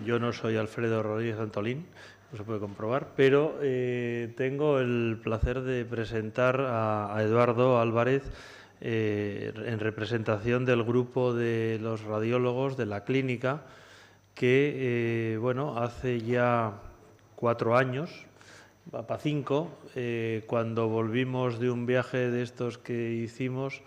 yo no soy Alfredo Rodríguez Antolín, no se puede comprobar, pero tengo el placer de presentar a Eduardo Álvarez en representación del grupo de los radiólogos de la clínica que, bueno, hace ya 4 años, va para 5, cuando volvimos de un viaje de estos que hicimos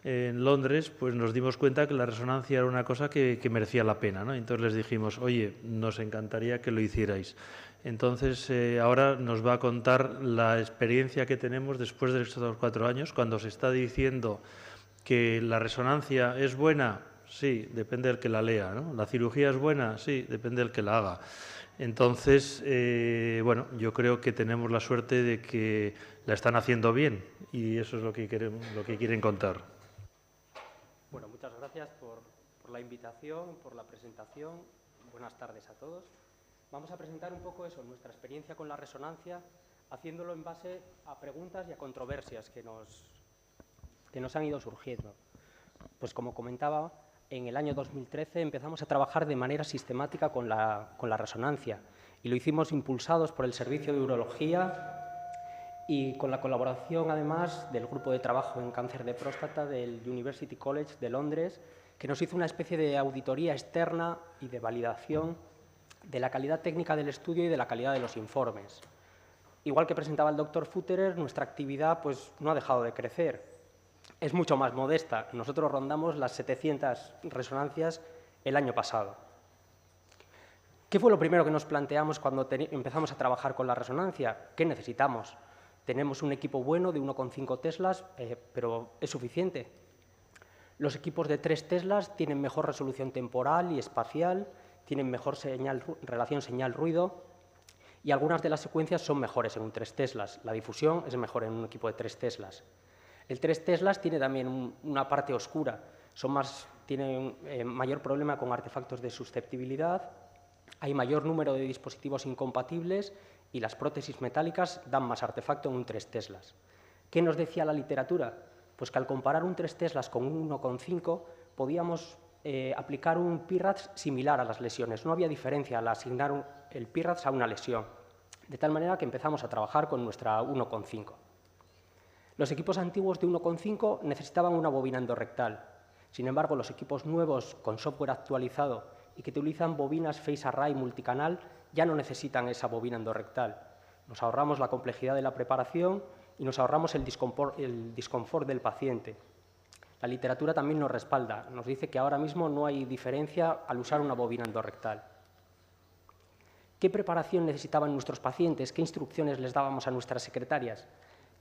en Londres, pues nos dimos cuenta que la resonancia era una cosa que merecía la pena, ¿no? Entonces les dijimos, oye, nos encantaría que lo hicierais. Entonces ahora nos va a contar la experiencia que tenemos después de estos 4 años, cuando se está diciendo que la resonancia es buena, sí, depende del que la lea, ¿no? La cirugía es buena, sí, depende del que la haga. Entonces, bueno, yo creo que tenemos la suerte de que la están haciendo bien y eso es lo que quieren contar. Bueno, muchas gracias por la invitación, por la presentación. Buenas tardes a todos. Vamos a presentar un poco eso, nuestra experiencia con la resonancia, haciéndolo en base a preguntas y a controversias que nos han ido surgiendo. Pues como comentaba, en el año 2013 empezamos a trabajar de manera sistemática con la resonancia y lo hicimos impulsados por el Servicio de Urología y con la colaboración, además, del Grupo de Trabajo en Cáncer de Próstata del University College de Londres, que nos hizo una especie de auditoría externa y de validación de la calidad técnica del estudio y de la calidad de los informes. Igual que presentaba el doctor Futterer, nuestra actividad pues, no ha dejado de crecer. Es mucho más modesta. Nosotros rondamos las 700 resonancias el año pasado. ¿Qué fue lo primero que nos planteamos cuando empezamos a trabajar con la resonancia? ¿Qué necesitamos? Tenemos un equipo bueno de 1,5 teslas, pero ¿es suficiente? Los equipos de 3 teslas tienen mejor resolución temporal y espacial, tienen mejor relación señal-ruido y algunas de las secuencias son mejores en un 3 teslas. La difusión es mejor en un equipo de 3 teslas. El 3 teslas tiene también una parte oscura, tienen mayor problema con artefactos de susceptibilidad, hay mayor número de dispositivos incompatibles y las prótesis metálicas dan más artefacto en un 3 teslas. ¿Qué nos decía la literatura? Pues que al comparar un 3 teslas con un 1,5 podíamos aplicar un PIRADS similar a las lesiones. No había diferencia al asignar el PIRADS a una lesión, de tal manera que empezamos a trabajar con nuestra 1,5. Los equipos antiguos de 1,5 necesitaban una bobina endorrectal. Sin embargo, los equipos nuevos con software actualizado y que utilizan bobinas Phase Array multicanal ya no necesitan esa bobina endorrectal. Nos ahorramos la complejidad de la preparación y nos ahorramos el disconfort del paciente. La literatura también nos respalda, nos dice que ahora mismo no hay diferencia al usar una bobina endorrectal. ¿Qué preparación necesitaban nuestros pacientes? ¿Qué instrucciones les dábamos a nuestras secretarias?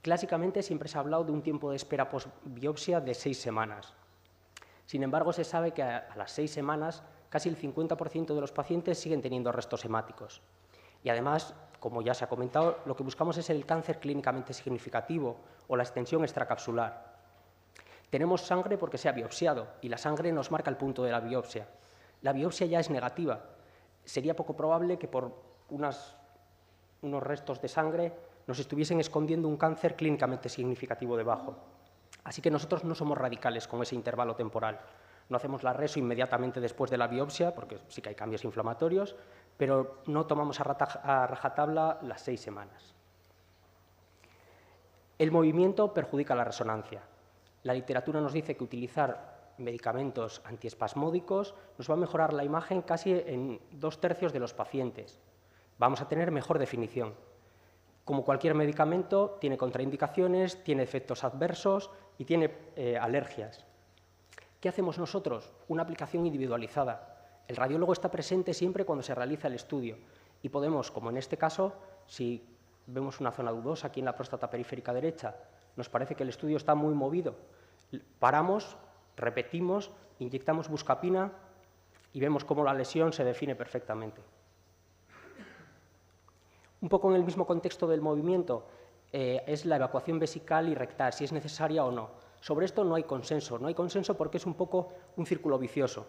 Clásicamente siempre se ha hablado de un tiempo de espera post-biopsia de 6 semanas. Sin embargo, se sabe que a las 6 semanas casi el 50% de los pacientes siguen teniendo restos hemáticos. Y además, como ya se ha comentado, lo que buscamos es el cáncer clínicamente significativo o la extensión extracapsular. Tenemos sangre porque se ha biopsiado y la sangre nos marca el punto de la biopsia. La biopsia ya es negativa. Sería poco probable que por unos restos de sangre nos estuviesen escondiendo un cáncer clínicamente significativo debajo. Así que nosotros no somos radicales con ese intervalo temporal. No hacemos la reso inmediatamente después de la biopsia, porque sí que hay cambios inflamatorios, pero no tomamos a rajatabla las 6 semanas. El movimiento perjudica la resonancia. La literatura nos dice que utilizar medicamentos antiespasmódicos nos va a mejorar la imagen casi en 2/3 de los pacientes. Vamos a tener mejor definición. Como cualquier medicamento, tiene contraindicaciones, tiene efectos adversos y tiene alergias. ¿Qué hacemos nosotros? Una aplicación individualizada. El radiólogo está presente siempre cuando se realiza el estudio y podemos, como en este caso, si vemos una zona dudosa aquí en la próstata periférica derecha, nos parece que el estudio está muy movido, paramos, repetimos, inyectamos buscapina y vemos cómo la lesión se define perfectamente. Un poco en el mismo contexto del movimiento es la evacuación vesical y rectal, si es necesaria o no. Sobre esto no hay consenso porque es un poco un círculo vicioso.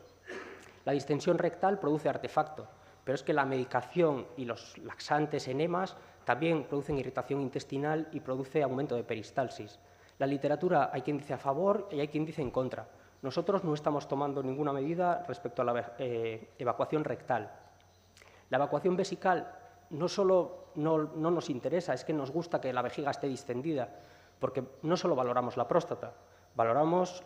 La distensión rectal produce artefacto, pero es que la medicación y los laxantes, enemas, también producen irritación intestinal y produce aumento de peristalsis. La literatura hay quien dice a favor y hay quien dice en contra. Nosotros no estamos tomando ninguna medida respecto a la evacuación rectal. La evacuación vesical no solo no nos interesa, es que nos gusta que la vejiga esté distendida, porque no solo valoramos la próstata, valoramos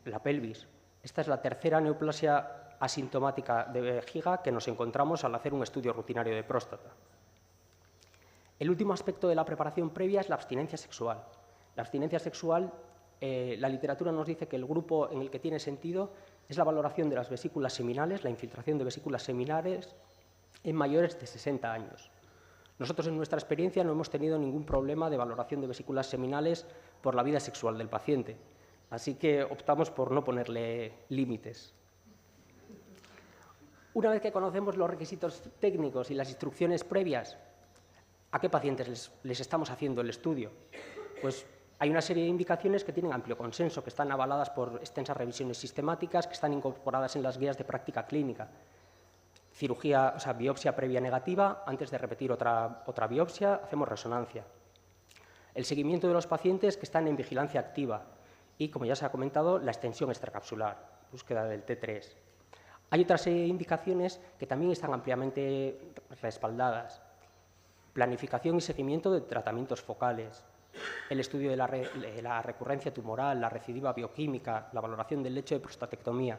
la pelvis. Esta es la tercera neoplasia asintomática de vejiga que nos encontramos al hacer un estudio rutinario de próstata. El último aspecto de la preparación previa es la abstinencia sexual. La abstinencia sexual, la literatura nos dice que el grupo en el que tiene sentido es la valoración de las vesículas seminales, la infiltración de vesículas seminales en mayores de 60 años. Nosotros, en nuestra experiencia, no hemos tenido ningún problema de valoración de vesículas seminales por la vida sexual del paciente, así que optamos por no ponerle límites. Una vez que conocemos los requisitos técnicos y las instrucciones previas, ¿a qué pacientes les estamos haciendo el estudio? Pues hay una serie de indicaciones que tienen amplio consenso, que están avaladas por extensas revisiones sistemáticas, que están incorporadas en las guías de práctica clínica. Cirugía, o sea, biopsia previa negativa, antes de repetir otra biopsia, hacemos resonancia. El seguimiento de los pacientes que están en vigilancia activa y, como ya se ha comentado, la extensión extracapsular, búsqueda del T3. Hay otra serie de indicaciones que también están ampliamente respaldadas. Planificación y seguimiento de tratamientos focales, el estudio de la recurrencia tumoral, la recidiva bioquímica, la valoración del lecho de prostatectomía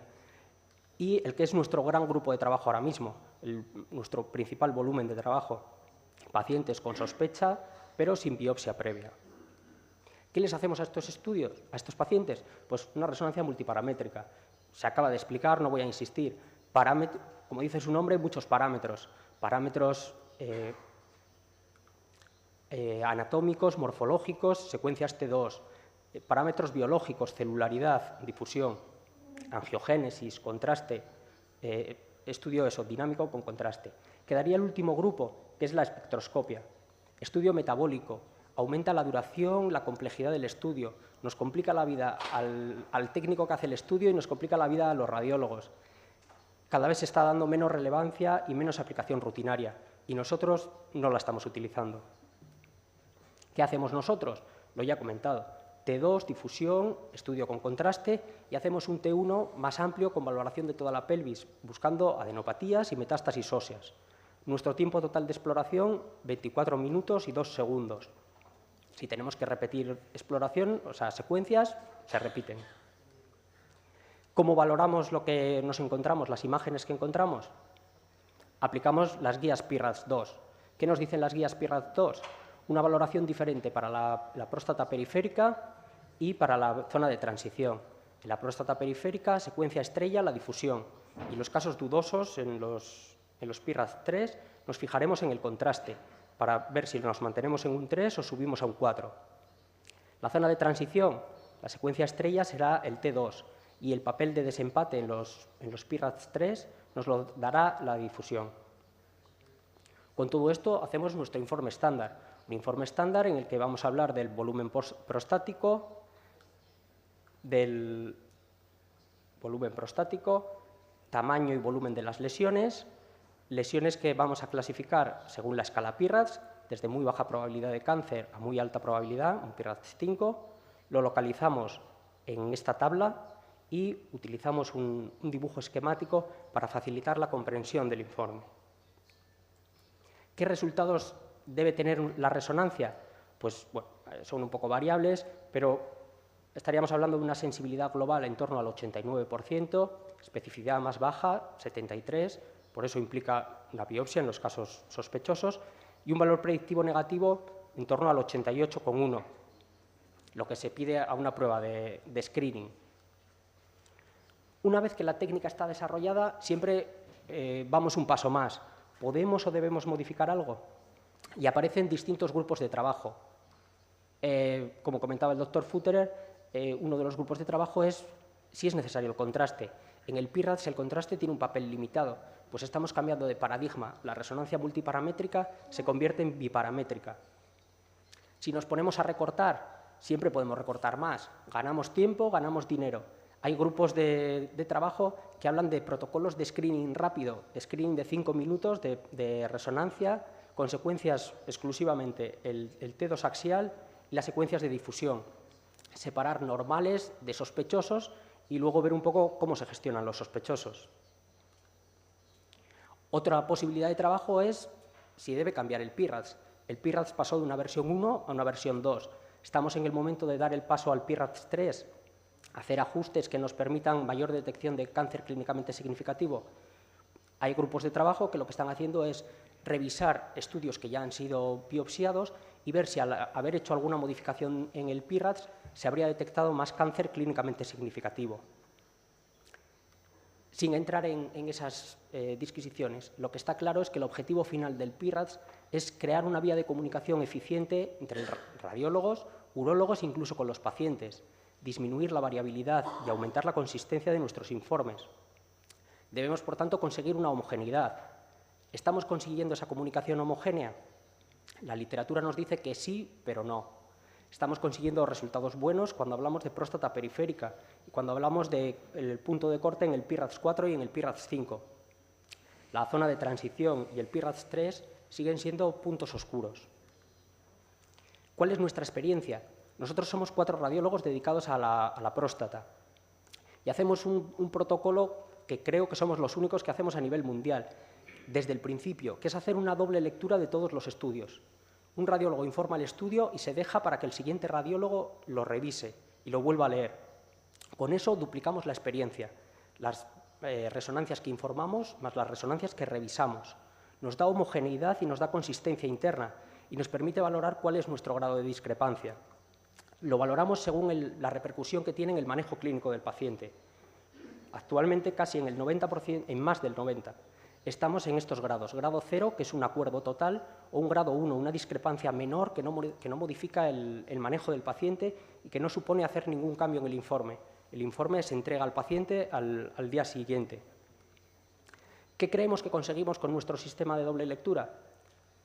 y el que es nuestro gran grupo de trabajo ahora mismo, nuestro principal volumen de trabajo, pacientes con sospecha pero sin biopsia previa. ¿Qué les hacemos a estos estudios, a estos pacientes? Pues una resonancia multiparamétrica. Se acaba de explicar, no voy a insistir. Como dice su nombre, muchos parámetros. Parámetros anatómicos, morfológicos, secuencias T2, parámetros biológicos, celularidad, difusión, angiogénesis, contraste, estudio dinámico con contraste. Quedaría el último grupo, que es la espectroscopia. Estudio metabólico, aumenta la duración, la complejidad del estudio, nos complica la vida al técnico que hace el estudio y nos complica la vida a los radiólogos. Cada vez se está dando menos relevancia y menos aplicación rutinaria, y nosotros no la estamos utilizando. ¿Qué hacemos nosotros? Lo ya he comentado. T2, difusión, estudio con contraste, y hacemos un T1 más amplio con valoración de toda la pelvis, buscando adenopatías y metástasis óseas. Nuestro tiempo total de exploración, 24 minutos y 2 segundos. Si tenemos que repetir exploración, o sea, secuencias, se repiten. ¿Cómo valoramos lo que nos encontramos, las imágenes que encontramos? Aplicamos las guías PIRADS-2. ¿Qué nos dicen las guías PIRADS-2? Una valoración diferente para la próstata periférica y para la zona de transición. En la próstata periférica, secuencia estrella, la difusión. Y los casos dudosos, en los PIRADS-3, nos fijaremos en el contraste, para ver si nos mantenemos en un 3 o subimos a un 4. La zona de transición, la secuencia estrella será el T2 y el papel de desempate en los PIRADS-3 nos lo dará la difusión. Con todo esto hacemos nuestro informe estándar, un informe estándar en el que vamos a hablar del volumen prostático, tamaño y volumen de las lesiones que vamos a clasificar según la escala PIRADS, desde muy baja probabilidad de cáncer a muy alta probabilidad, un PIRADS 5, lo localizamos en esta tabla y utilizamos un dibujo esquemático para facilitar la comprensión del informe. ¿Qué resultados debe tener la resonancia? Pues bueno, son un poco variables, pero estaríamos hablando de una sensibilidad global en torno al 89%, especificidad más baja, 73%, por eso implica la biopsia en los casos sospechosos, y un valor predictivo negativo en torno al 88,1%, lo que se pide a una prueba de screening. Una vez que la técnica está desarrollada, siempre vamos un paso más. ¿Podemos o debemos modificar algo? Y aparecen distintos grupos de trabajo. Como comentaba el doctor Futterer, uno de los grupos de trabajo es si es necesario el contraste. En el PIRADS el contraste tiene un papel limitado, pues estamos cambiando de paradigma. La resonancia multiparamétrica se convierte en biparamétrica. Si nos ponemos a recortar, siempre podemos recortar más. Ganamos tiempo, ganamos dinero. Hay grupos de trabajo que hablan de protocolos de screening rápido, screening de 5 minutos de resonancia, con secuencias exclusivamente el T2 axial y las secuencias de difusión. Separar normales de sospechosos y luego ver un poco cómo se gestionan los sospechosos. Otra posibilidad de trabajo es si debe cambiar el PIRADS. El PIRADS pasó de una versión 1 a una versión 2. Estamos en el momento de dar el paso al PIRADS 3, hacer ajustes que nos permitan mayor detección de cáncer clínicamente significativo. Hay grupos de trabajo que lo que están haciendo es revisar estudios que ya han sido biopsiados y ver si al haber hecho alguna modificación en el PIRADS se habría detectado más cáncer clínicamente significativo. Sin entrar en esas disquisiciones, lo que está claro es que el objetivo final del PIRADS es crear una vía de comunicación eficiente entre radiólogos, urólogos e incluso con los pacientes, disminuir la variabilidad y aumentar la consistencia de nuestros informes. Debemos, por tanto, conseguir una homogeneidad. ¿Estamos consiguiendo esa comunicación homogénea? La literatura nos dice que sí, pero no. Estamos consiguiendo resultados buenos cuando hablamos de próstata periférica y cuando hablamos del punto de corte en el PIRADS 4 y en el PIRADS 5. La zona de transición y el PIRADS 3 siguen siendo puntos oscuros. ¿Cuál es nuestra experiencia? Nosotros somos 4 radiólogos dedicados a la próstata y hacemos un protocolo que creo que somos los únicos que hacemos a nivel mundial, desde el principio, que es hacer una doble lectura de todos los estudios. Un radiólogo informa el estudio y se deja para que el siguiente radiólogo lo revise y lo vuelva a leer. Con eso duplicamos la experiencia, las resonancias que informamos más las resonancias que revisamos. Nos da homogeneidad y nos da consistencia interna y nos permite valorar cuál es nuestro grado de discrepancia. Lo valoramos según la repercusión que tiene en el manejo clínico del paciente. Actualmente casi en el 90%, en más del 90%. Estamos en estos grados. Grado 0, que es un acuerdo total, o un grado 1, una discrepancia menor que no modifica el manejo del paciente y que no supone hacer ningún cambio en el informe. El informe se entrega al paciente al día siguiente. ¿Qué creemos que conseguimos con nuestro sistema de doble lectura?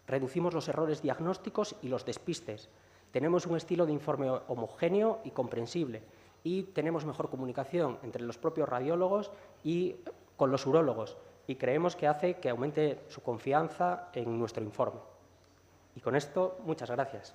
Reducimos los errores diagnósticos y los despistes. Tenemos un estilo de informe homogéneo y comprensible y tenemos mejor comunicación entre los propios radiólogos y con los urólogos. Y creemos que hace que aumente su confianza en nuestro informe. Y con esto, muchas gracias.